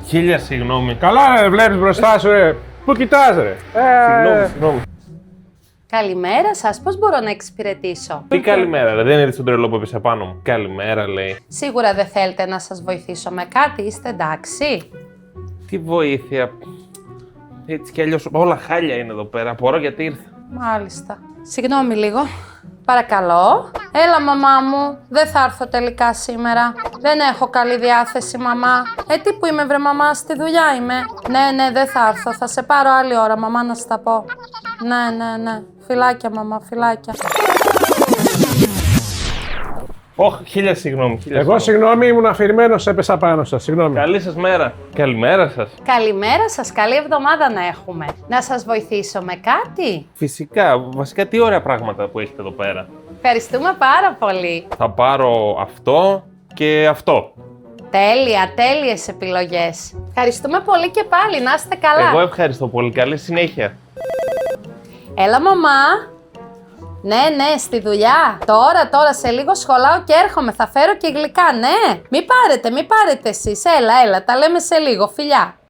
Χίλια συγγνώμη. Καλά, ρε, βλέπεις μπροστά σου, ρε. Πού κοιτάς, ρε. Συγγνώμη. Καλημέρα σας, πώς μπορώ να εξυπηρετήσω? Τι καλημέρα, ρε. Δεν είδες τον τρελό που έπεσε πάνω μου. Καλημέρα, λέει. Σίγουρα δεν θέλετε να σας βοηθήσω με κάτι, είστε εντάξει? Τι βοήθεια. Έτσι κι αλλιώς όλα χάλια είναι εδώ πέρα. Απορώ γιατί ήρθα. Μάλιστα. Συγγνώμη λίγο. Παρακαλώ. Έλα μαμά μου, δεν θα έρθω τελικά σήμερα. Δεν έχω καλή διάθεση μαμά. Τι που είμαι βρε μαμά, στη δουλειά είμαι. Ναι, δεν θα έρθω, θα σε πάρω άλλη ώρα μαμά να σου τα πω. Ναι. Φιλάκια μαμά, φιλάκια. Όχι, χίλια συγγνώμη. Εγώ συγγνώμη, ήμουν αφηρημένος, έπεσα πάνω σας. Συγγνώμη. Καλή σας μέρα. Καλημέρα σας. Καλημέρα σας, καλή εβδομάδα να έχουμε. Να σας βοηθήσω με κάτι? Φυσικά, βασικά τι ωραία πράγματα που έχετε εδώ πέρα. Ευχαριστούμε πάρα πολύ. Θα πάρω αυτό και αυτό. Τέλεια, τέλειες επιλογές. Ευχαριστούμε πολύ και πάλι, να είστε καλά. Εγώ ευχαριστώ πολύ. Καλή συνέχεια. Έλα μαμά. Ναι, στη δουλειά. Τώρα, σε λίγο σχολάω και έρχομαι. Θα φέρω και γλυκά, ναι. Μην πάρετε εσείς. Έλα, τα λέμε σε λίγο. Φιλιά.